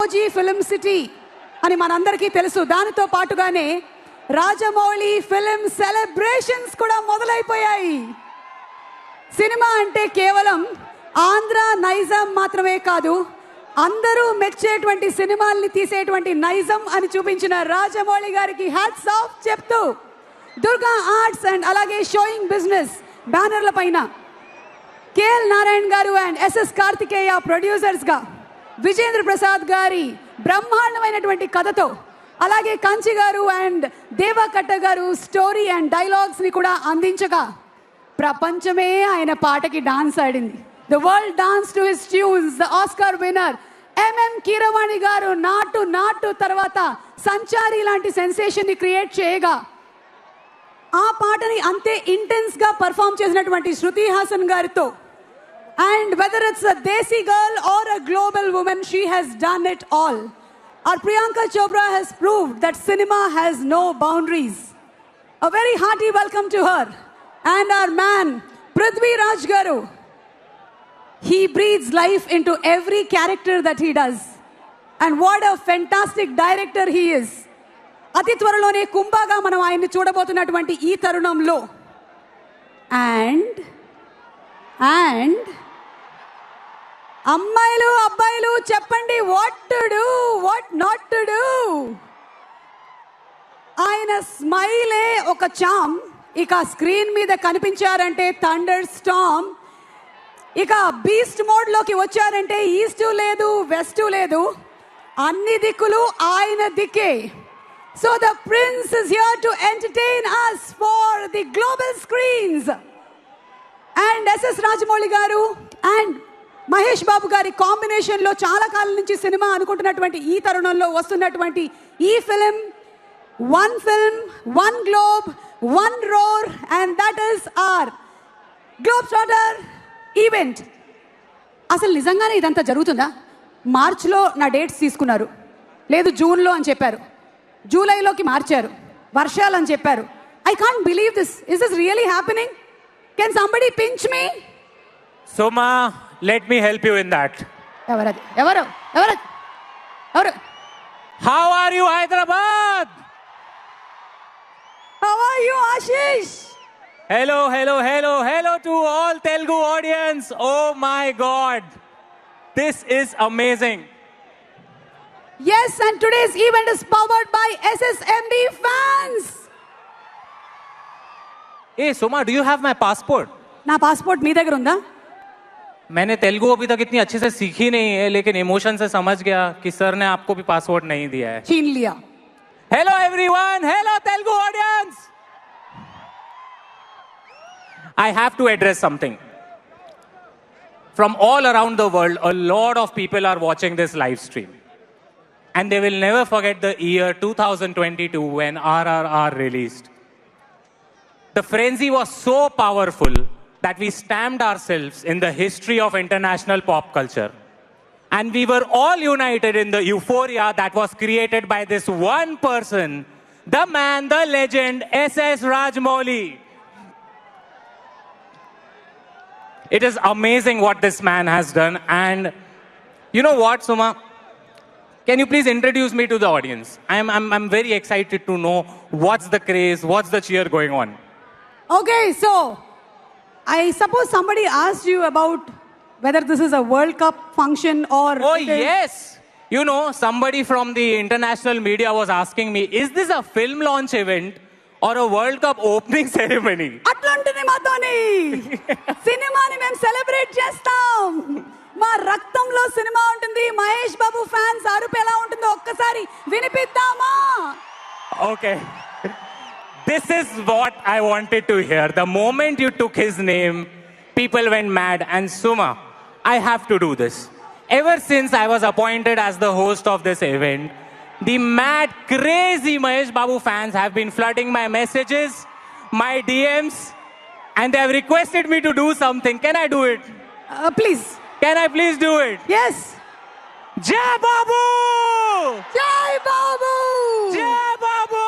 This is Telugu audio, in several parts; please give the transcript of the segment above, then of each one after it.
రామోజీ ఫిల్మ్ సిటీ అని మనందరికీ తెలుసు. దానితో పాటుగానే రాజమౌళి ఫిల్మ్ సెలబ్రేషన్స్ కూడా మొదలైపోయాయి. సినిమా అంటే కేవలం ఆంధ్ర నైజం మాత్రమే కాదు, అందరూ మెచ్చేటువంటి సినిమాల్ని తీసేటువంటి నైజం అని చూపించిన రాజమౌళి గారికి హ్యాట్స్ ఆఫ్ చెప్తూ దుర్గా ఆర్ట్స్ అండ్ అలాగే షోయింగ్ బిజినెస్ బ్యానర్ల పైన కేఎల్ నారాయణ్ గారు అండ్ ఎస్ఎస్ కార్తికేయ ప్రొడ్యూసర్స్గా విజేంద్ర ప్రసాద్ గారి బ్రహ్మాండమైనటువంటి కథతో, అలాగే కంచి గారు అండ్ దేవకట్ట గారు స్టోరీ అండ్ డైలాగ్స్ని కూడా అందించగా ప్రపంచమే ఆయన పాటకి డాన్స్ ఆడింది. The world dance to his tunes. The Oscar winner MM Keeravani గారు నాటు నాటు తర్వాత సంచారి లాంటి సెన్సేషన్ ని క్రియేట్ చేయగా ఆ పాటని అంతే ఇంటెన్స్ గా పర్ఫామ్ చేసినటువంటి శృతి హాసన్ గారితో, and whether it's a desi girl or a global women, she has done it all. Our Priyanka Chopra has proved that cinema has no boundaries. A very hearty welcome to her. And our man, Prithvi Raj Garu. He breathes life into every character that he does. And what a fantastic director he is. అతి త్వరలోనే కుంభగా మనం ఆయన్ని చూడబోతున్నటువంటి ఈ తరుణంలో అండ్ అమ్మాయిలు అబ్బాయిలు చెప్పండి, what to do, what not to do. ఆయన స్మైలే ఒక చామ్. ఇక స్క్రీన్ మీద కనిపించారంటే థండర్ స్టార్మ్. ఇక బీస్ట్ మోడ్లోకి వచ్చారంటే ఈస్ట్ లేదు వెస్ట్ లేదు, అన్ని దిక్కులు ఆయన దిక్కే. So the prince is here to entertain us for the global screens. And SS Rajamouli garu and Mahesh Babu గారి కాంబినేషన్లో చాలా కాలం నుంచి సినిమా అనుకుంటున్నటువంటి ఈ తరుణంలో వస్తున్నటువంటి ఈ film, one globe, one roar, and that is our globetrotter event. అసలు నిజంగానే ఇదంతా జరుగుతుందా? మార్చ్లో నా డేట్స్ తీసుకున్నారు, లేదు జూన్లో అని చెప్పారు, జూలైలోకి మార్చారు, వర్షాలు అని చెప్పారు. I can't believe this. Is this really happening? Can somebody pinch me? Soma, let me help you in that. ఎవరు? How are you, Hyderabad? How are you, Ashish? Hello to all Telugu audience. Oh my God, this is amazing. Yes, and today's event is powered by SSMD fans. Hey Soma, do you have my passport? నా పాస్పోర్ట్ మీ దగ్గర ఉందా? मैंने तेलुगु अभी तक इतनी अच्छे से सीखी नहीं है, लेकिन इमोशन से समझ गया कि सर ने आपको भी पासपोर्ट नहीं दिया है. छीन लिया. Hello everyone, hello Telugu audience. I have to address something. From all around the world, a lot of people are watching this live stream. And they will never forget the year 2022 when RRR released. The frenzy was so powerful that we stamped ourselves in the history of international pop culture. And we were all united in the euphoria that was created by this one person, the man, the legend, S.S. Rajamouli. It is amazing what this man has done. And you know what, Suma? Can you please introduce me to the audience? I'm very excited to know what's the craze, what's the cheer going on. Okay, so I suppose somebody asked you about whether this is a World Cup function or... Oh, yes. You know, somebody from the international media was asking me, is this a film launch event or a World Cup opening ceremony? అట్లాంటిది మాతోని సినిమాని మేము సెలబ్రేట్ చేస్తాం. మా రక్తంలో సినిమా ఉంటుంది. మహేష్ బాబు ఫ్యాన్స్ అరుపు ఎలా ఉంటుందో ఒక్కసారి వినిపిద్దామా? Okay. This is what I wanted to hear. The moment you took his name, people went mad. And Suma, I have to do this. Ever since I was appointed as the host of this event, the mad, crazy Mahesh Babu fans have been flooding my messages, my DMs, and they have requested me to do something. Can I do it? Please. Can I please do it? Yes. Jai Babu! Jai Babu! Jai Babu!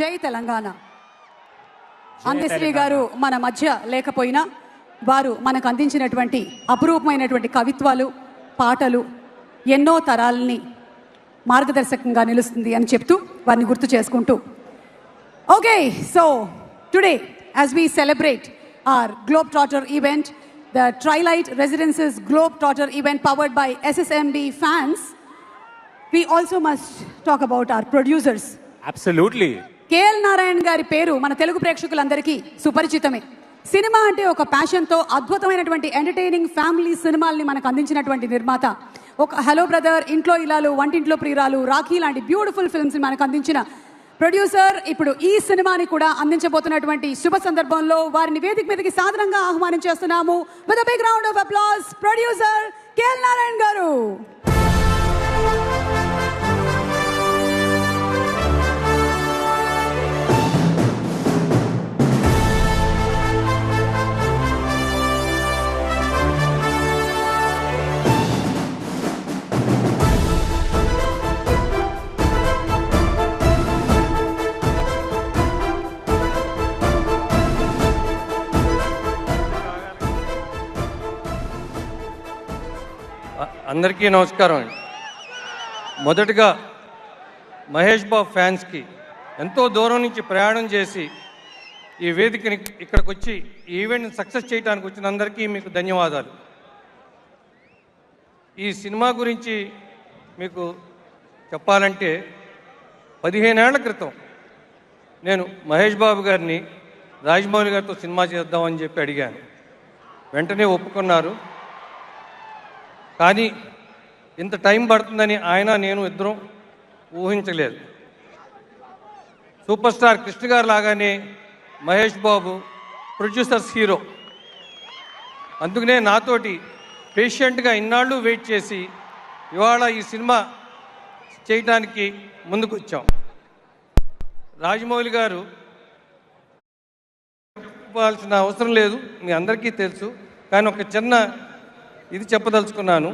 జై తెలంగాణ. అందశ్రీ గారు మన మధ్య లేకపోయినా వారు మనకు అందించినటువంటి అపురూపమైనటువంటి కవిత్వాలు, పాటలు ఎన్నో తరాలని మార్గదర్శకంగా నిలుస్తుంది అని చెప్తూ వారిని గుర్తు చేసుకుంటూ, okay, so today as we celebrate our Globetrotter event, the Trilight Residences Globetrotter event powered by SSMB fans, we also must talk about our producers. Absolutely. KL Narayan గారి పేరు మన తెలుగు ప్రేక్షకులందరికీ సుపరిచితమే. సినిమా అంటే ఒక ప్యాషన్తో అద్భుతమైనటువంటి ఎంటర్టైనింగ్ ఫ్యామిలీ సినిమాల్ని మనకు అందించినటువంటి నిర్మాత. ఒక హలో బ్రదర్, ఇంట్లో ఇలాలు, వంటింట్లో ప్రియురాలు, రాఖీ లాంటి బ్యూటిఫుల్ ఫిల్మ్స్ మనకు అందించిన ప్రొడ్యూసర్ ఇప్పుడు ఈ సినిమాని కూడా అందించబోతున్నటువంటి శుభ సందర్భంలో వారిని వేదిక మీదకి సాధారణంగా ఆహ్వానం చేస్తున్నాము. With a big round of applause, producer KL Narayan garu. అందరికీ నమస్కారం అండి. మొదటగా మహేష్ బాబు ఫ్యాన్స్కి ఎంతో దూరం నుంచి ప్రయాణం చేసి ఈ వేదికని ఇక్కడికి వచ్చి ఈ ఈవెంట్ని సక్సెస్ చేయడానికి వచ్చిన అందరికీ మీకు ధన్యవాదాలు. ఈ సినిమా గురించి మీకు చెప్పాలంటే 15 ఏళ్ల క్రితం నేను మహేష్ బాబు గారిని రాజమౌళి గారితో సినిమా చేద్దామని చెప్పి అడిగాను. వెంటనే ఒప్పుకున్నారు. కానీ ఇంత టైం పడుతుందని ఆయన నేను ఇద్దరం ఊహించలేదు. సూపర్ స్టార్ కృష్ణ గారు లాగానే మహేష్ బాబు ప్రొడ్యూసర్స్ హీరో. అందుకనే నాతోటి పేషెంట్గా ఇన్నాళ్ళు వెయిట్ చేసి ఇవాళ ఈ సినిమా చేయడానికి ముందుకు వచ్చాం. రాజమౌళి గారు చెప్పాల్సిన అవసరం లేదు, మీ అందరికీ తెలుసు. కానీ ఒక చిన్న ఇది చెప్పదలుచుకున్నాను.